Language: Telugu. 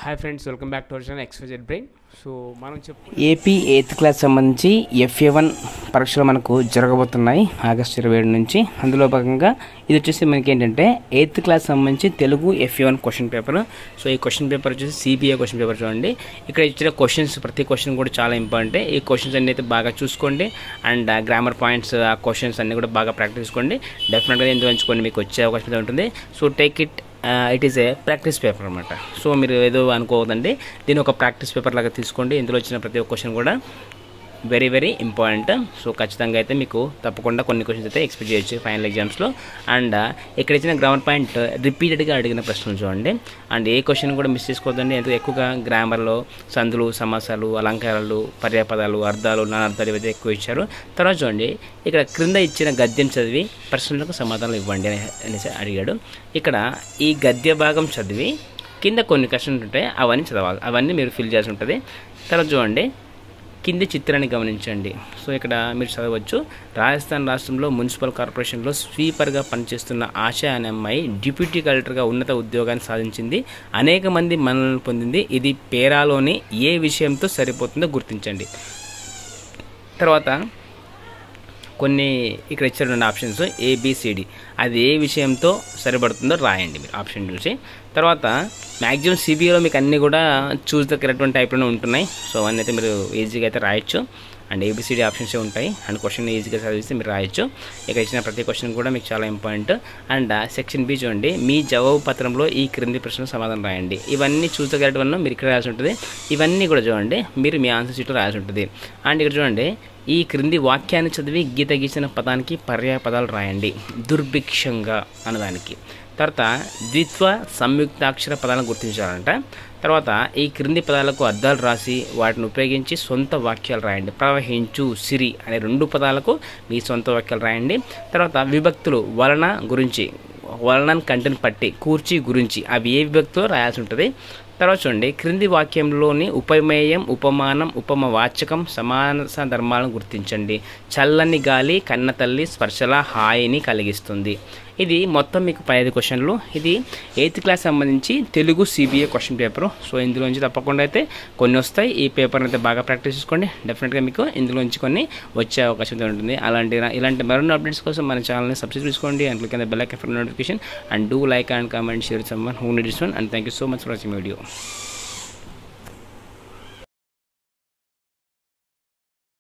Hi friends, welcome back to our channel XYZ brain. So మనం ఏపీ 8th క్లాస్ సంబంధించి FA1 పరీక్షలు మనకు జరగబోతున్నాయి ఆగస్టు 27 నుంచి. అందులో భాగంగా ఇది వచ్చేసి మనకి ఏంటంటే 8th క్లాస్ సంబంధించి Telugu FA1 question paper. So ఈ క్వశ్చన్ పేపర్ వచ్చేసి CBA క్వశ్చన్ పేపర్. చూడండి, ఇక్కడ ఇచ్చిన క్వశ్చన్స్ ప్రతి క్వశ్చన్ కూడా చాలా ఇంపార్టెంట్. ఈ క్వశ్చన్స్ అన్ని అయితే బాగా చూసుకోండి అండ్ గ్రామర్ పాయింట్స్, ఆ క్వశ్చన్స్ అన్నీ కూడా బాగా ప్రాక్టీస్ చేసుకోండి. డెఫినెట్గా ఎందుకు ఎంచుకోండి, మీకు వచ్చే అవకాశం ఉంటుంది. So take it is a practice paper అనమాట. సో మీరు ఏదో అనుకోవద్దండి, దీన్ని ఒక ప్రాక్టీస్ పేపర్ లాగా తీసుకోండి. ఇందులో వచ్చిన ప్రతి ఒక్క క్వశ్చన్ కూడా వెరీ వెరీ ఇంపార్టెంట్. సో ఖచ్చితంగా అయితే మీకు తప్పకుండా కొన్ని క్వశ్చన్స్ అయితే ఎక్స్పెక్ట్ చేయొచ్చు ఫైనల్ ఎగ్జామ్స్లో. అండ్ ఇక్కడ ఇచ్చిన గ్రామర్ పాయింట్ రిపీటెడ్గా అడిగిన ప్రశ్నలు చూడండి. అండ్ ఏ క్వశ్చన్ కూడా మిస్ చేసుకోవద్దండి. ఎందుకు ఎక్కువగా గ్రామర్లో సందులు, సమాసాలు, అలంకారాలు, పర్యాపదాలు, అర్థాలు, నానార్థాలు ఇవైతే ఎక్కువ ఇచ్చారు. తర్వాత చూడండి, ఇక్కడ క్రింద ఇచ్చిన గద్యం చదివి ప్రశ్నలకు సమాధానం ఇవ్వండి అనేసి అడిగాడు. ఇక్కడ ఈ గద్య భాగం చదివి కింద కొన్ని క్వశ్చన్స్ ఉంటాయి, అవన్నీ చదవాలి, అవన్నీ మీరు ఫిల్ చేసి ఉంటుంది. తర్వాత చూడండి, కింది చిత్రాన్ని గమనించండి. సో ఇక్కడ మీరు చదవచ్చు, రాజస్థాన్ రాష్ట్రంలో మున్సిపల్ కార్పొరేషన్లో స్వీపర్గా పనిచేస్తున్న ఆశా అనే అమ్మాయి డిప్యూటీ కలెక్టర్గా ఉన్నత ఉద్యోగాన్ని సాధించింది, అనేక మంది మన్ననలు పొందింది. ఇది పేరాలోని ఏ విషయంతో సరిపోతుందో గుర్తించండి. తర్వాత కొన్ని ఇక్కడ ఇచ్చిన ఆప్షన్స్ ABCD, అది ఏ విషయంతో సరిపడుతుందో రాయండి మీరు ఆప్షన్ చూసి. తర్వాత మ్యాక్సిమం CBAలో మీకు అన్నీ కూడా చూస్ ద కరెక్ట్ టైప్లోనే ఉంటున్నాయి. సో అవన్నీ అయితే మీరు ఈజీగా అయితే రాయొచ్చు. అండ్ ABCD ఆప్షన్సే ఉంటాయి. అండ్ క్వశ్చన్ ఈజీగా చదివిస్తే మీరు రాయొచ్చు. ఇక్కడ ఇచ్చిన ప్రతి క్వశ్చన్ కూడా మీకు చాలా ఇంపార్టెంట్. అండ్ సెక్షన్ B చూడండి, మీ జవాబు పత్రంలో ఈ క్రింది ప్రశ్నలు సమాధానం రాయండి. ఇవన్నీ చూస్ ద కరెక్ట్ వన్ మీరు ఇక్కడ రాయాల్సి ఉంటుంది. ఇవన్నీ కూడా చూడండి, మీరు మీ ఆన్సర్ షీట్లో రాయాల్సి ఉంటుంది. అండ్ ఇక్కడ చూడండి, ఈ క్రింది వాక్యాన్ని చదివి గీత గీసిన పదానికి పర్యాపదాలు రాయండి. దుర్భిక్షంగా అన్నదానికి. తర్వాత ద్విత్వ సంయుక్తాక్షర పదాలను గుర్తించాలంట. తర్వాత ఈ క్రింది పదాలకు అర్థాలు రాసి వాటిని ఉపయోగించి సొంత వాక్యాలు రాయండి. ప్రవహించు, సిరి అనే 2 పదాలకు మీ సొంత వాక్యాలు రాయండి. తర్వాత విభక్తులు, వలన గురించి, వలన కంటెంట్ పట్టి, కూర్చి గురించి, అవి ఏ విభక్తిలో రాయాల్సి ఉంటుంది. తర్వాత చూడండి, క్రింది వాక్యంలోని ఉపమేయం, ఉపమానం, ఉపమవాచకం, సమాన ధర్మాలను గుర్తించండి. చల్లని గాలి కన్న తల్లి స్పర్శల హాయిని కలిగిస్తుంది. ఇది మొత్తం మీకు 15 క్వశ్చన్లు. ఇది 8th క్లాస్ సంబంధించి Telugu CBA question paper. So ఇందులోంచి తప్పకుండా అయితే కొన్ని వస్తాయి. ఈ పేపర్ని అయితే బాగా ప్రాక్టీస్ చేసుకోండి. డెఫినెట్గా మీకు ఇందులోంచి కొన్ని వచ్చే అవకాశం ఉంటుంది. ఇలాంటి మరిన్ని అప్డేట్స్ కోసం మన ఛానల్ని సబ్స్క్రైబ్ చేసుకోండి. And click on the bell icon for notification. And do like and comment, share someone who needs one. And thank you so much for watching video.